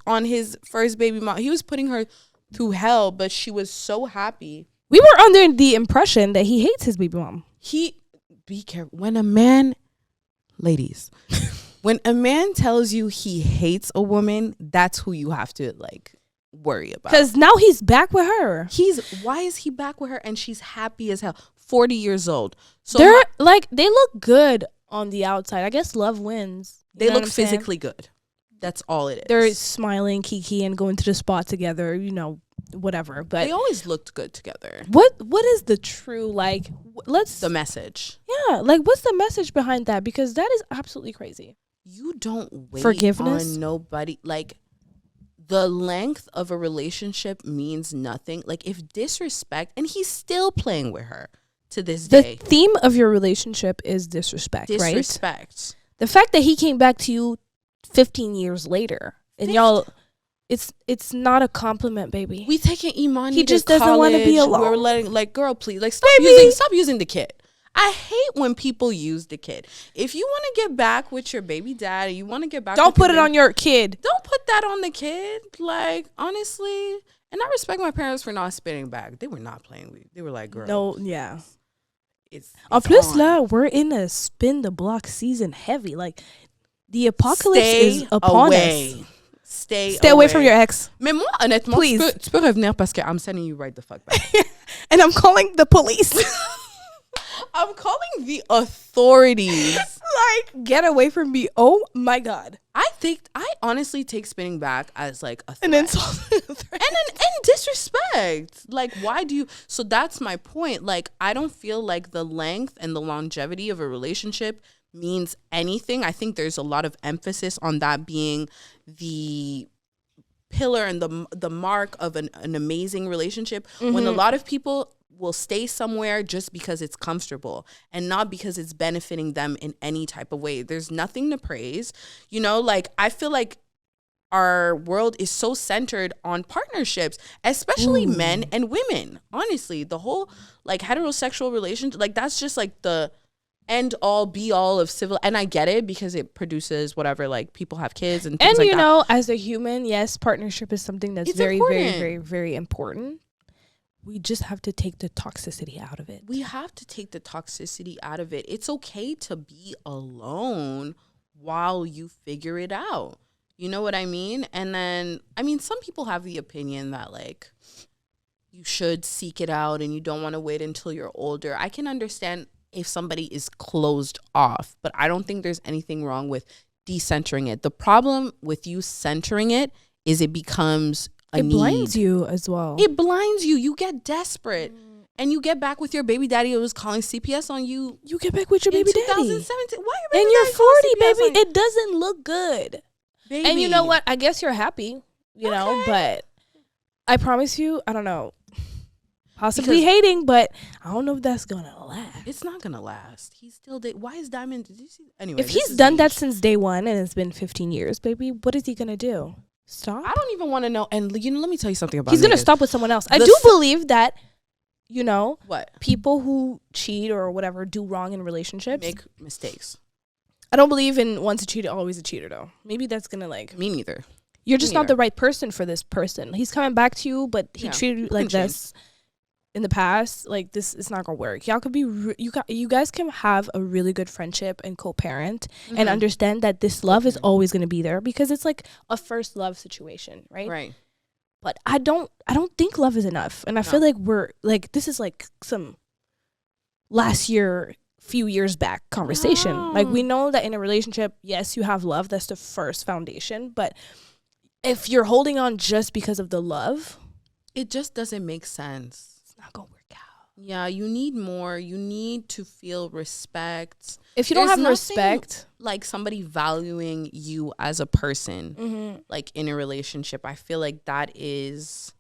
on his first baby mom. He was putting her through hell, but she was so happy. We were under the impression that he hates his baby mom. Be careful when a man, ladies, when a man tells you he hates a woman, that's who you have to like worry about. Because now he's back with her. Why is he back with her? And she's happy as hell. 40 years old. So they look good on the outside. I guess love wins. They look physically good. That's all it is. They're smiling, kiki, and going to the spa together, whatever. But they always looked good together. What is the true, the message? Yeah, what's the message behind that? Because that is absolutely crazy. You don't wait forgiveness on nobody. The length of a relationship means nothing. If disrespect, and he's still playing with her to this day. The theme of your relationship is disrespect, right? Disrespect. The fact that he came back to you 15 years later and y'all, it's not a compliment, baby. We taking Imani. He just doesn't want to be alone. We're letting girl, please, stop using the kid. I hate when people use the kid. If you want to get back with your baby dad, you want to get back. Don't put it on your kid. Don't put that on the kid. Honestly, and I respect my parents for not spitting back. They were not playing with. They were like, girl. No, yeah. It's en plus là, we're in a spin the block season heavy. The apocalypse is upon us. Stay away from your ex. Mais moi, honnêtement, please. Tu peux revenir parce que I'm sending you right the fuck back. And I'm calling the police. I'm calling the authorities. Get away from me. Oh my God. I honestly take spinning back as a threat. An insult. and disrespect. Why do you? So that's my point. I don't feel like the length and the longevity of a relationship means anything. I think there's a lot of emphasis on that being the pillar and the mark of an amazing relationship, when a lot of people will stay somewhere just because it's comfortable and not because it's benefiting them in any type of way. There's nothing to praise. You know, like, I feel like our world is so centered on partnerships, especially men and women. Honestly, the whole like heterosexual relationship, like, that's just like the end all be all of civil. And I get it because it produces whatever, like, people have kids and things, and like, you know, as a human, yes, partnership is something that's very important. Very, very, very important. We just have to take the toxicity out of it. It's okay to be alone while you figure it out. You know what I mean? And then, I mean, some people have the opinion that, like, you should seek it out and you don't want to wait until you're older. I can understand if somebody is closed off, but I don't think there's anything wrong with decentering it. The problem with you centering it is it becomes a need. It blinds you as well. It blinds you. You get desperate. And you get back with your baby daddy who was calling CPS on you. You get back with your baby daddy. 2017. Why your baby and you're 40, baby. It doesn't look good. Baby. And you know what? I guess you're happy, you know, but I promise you, I don't know. Possibly hating, but I don't know if that's going to last. It's not going to last. He's still why is Diamond? Did you see? Anyway, if he's done that since day one and it's been 15 years, baby, what is he going to do? Stop? I don't even want to know. And, you know, let me tell you something about He's going to stop with someone else. I do believe that, you know, people who cheat or whatever do wrong in relationships. Make mistakes. I don't believe in once a cheater, always a cheater, though. Maybe that's going to, like... Me neither. You're just not the right person for this person. He's coming back to you, but he treated you like this in the past. Like, this is not going to work. Y'all could be... you guys can have a really good friendship and co-parent and understand that this love is always going to be there because it's, like, a first love situation, right? Right. But I don't think love is enough. And I feel like we're... Like, this is, like, some few years back conversation. Like, we know that in a relationship, yes, you have love. That's the first foundation. But if you're holding on just because of the love, it just doesn't make sense. It's not gonna work out. Yeah, you need more. You need to feel respect. If you don't have respect, like somebody valuing you as a person, like in a relationship, I feel like that is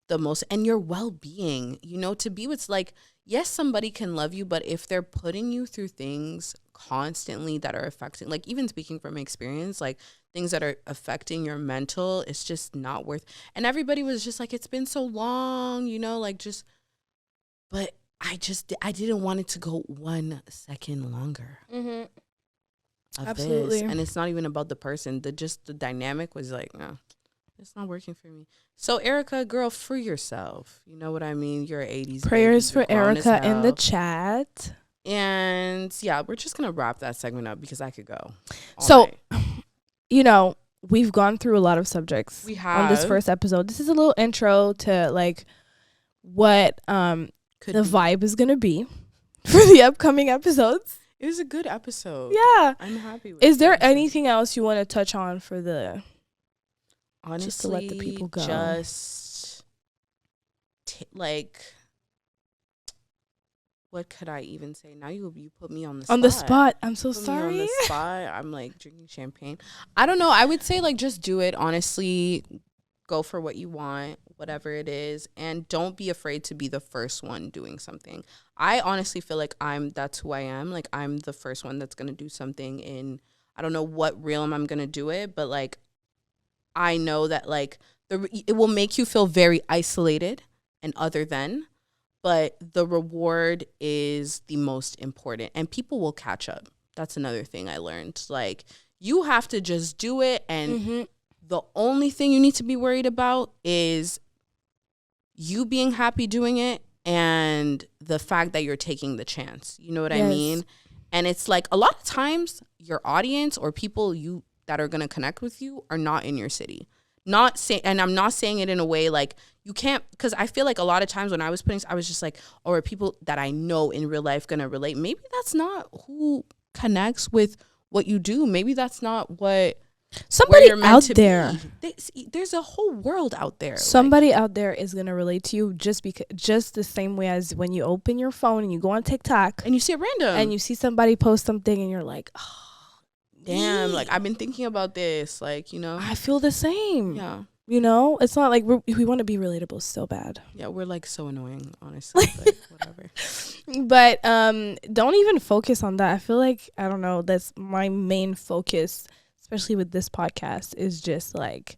the most, and your well-being, you know, to be with, like, yes, somebody can love you, but if they're putting you through things constantly that are affecting, like, even speaking from experience, like, things that are affecting your mental, it's just not worth. And everybody was just like, it's been so long, you know, like, just, but I didn't want it to go 1 second longer. Absolutely. This. And it's not even about the person. The dynamic was like, no, it's not working for me. So, Erica, girl, free yourself. You know what I mean? You're 80s. Prayers for Erica in the chat. And yeah, we're just going to wrap that segment up because I could go. So, you know, we've gone through a lot of subjects on this first episode. This is a little intro to, like, what the vibe is going to be for the upcoming episodes. It was a good episode. Yeah. I'm happy with it. Is there anything else you want to touch on for the... Honestly, just to let the people go. Just like, what could I even say? Now you put me on the spot. On the spot. I'm so sorry. Me on the spot. I'm like drinking champagne. I don't know. I would say, like, just do it. Honestly, go for what you want, whatever it is, and don't be afraid to be the first one doing something. I honestly feel like that's who I am. Like, I'm the first one that's gonna do something in, I don't know what realm I'm gonna do it, but, like, I know that, like, it will make you feel very isolated and other than, but the reward is the most important, and people will catch up. That's another thing I learned. Like, you have to just do it, and the only thing you need to be worried about is you being happy doing it and the fact that you're taking the chance. You know what I mean? And it's like, a lot of times your audience or people that are going to connect with you are not in your city. And I'm not saying it in a way like you can't, because I feel like a lot of times when I was just like, oh, are people that I know in real life going to relate? Maybe that's not who connects with what you do. Maybe that's not what Somebody out there. There's a whole world out there. Somebody out there is gonna relate to you just the same way as when you open your phone and you go on TikTok and you see a random and you see somebody post something and you're like, oh, damn, like I've been thinking about this, like, you know. I feel the same. Yeah. You know, it's not like we want to be relatable so bad. Yeah, we're like so annoying, honestly. But whatever. But don't even focus on that. I feel like, I don't know, that's my main focus, especially with this podcast, is just like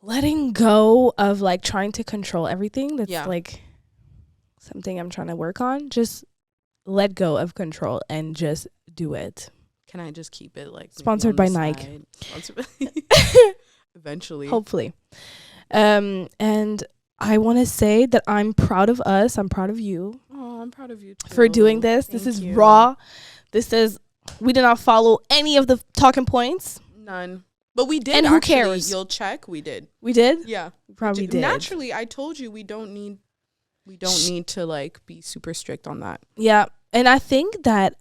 letting go of like trying to control everything. That's like something I'm trying to work on. Just let go of control and just do it. Can I just keep it like sponsored by Nike? Eventually, hopefully. And I want to say that I'm proud of us. I'm proud of you. Oh, I'm proud of you too. For doing this. This is raw. We did not follow any of the talking points. None. But we did. And who cares? You'll check. We did. We did? Yeah. We probably did. Naturally, I told you we don't need to like be super strict on that. Yeah. And I think that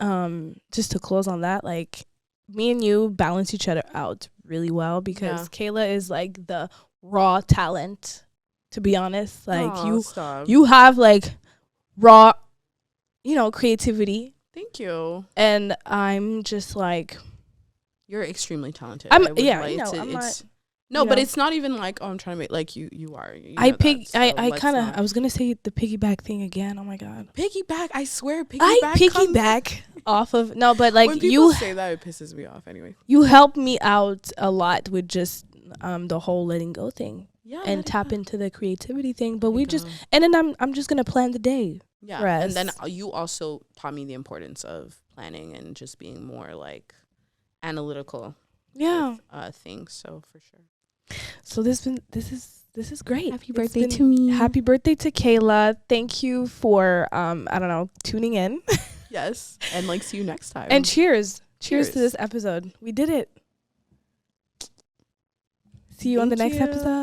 just to close on that, like me and you balance each other out really well, because Kayla is like the raw talent, to be honest. Like you have like raw, you know, creativity. Thank you. And I'm just like, you're extremely talented. I'm not, but it's not even like, oh, I'm trying to make, like, you are. I was gonna say the piggyback thing again. Oh my god. Piggyback, I swear, I piggyback off of but like when people say that, it pisses me off anyway. You help me out a lot with just the whole letting go thing. Yeah. And tap into the creativity thing. But and then I'm just gonna plan the day. Yeah. And then you also taught me the importance of planning and just being more like analytical. Yeah. With, things. So for sure. So this is great. Happy birthday to me. Happy birthday to Kayla. Thank you for tuning in. Yes. And like, see you next time. And cheers to this episode. We did it. See you on the next episode.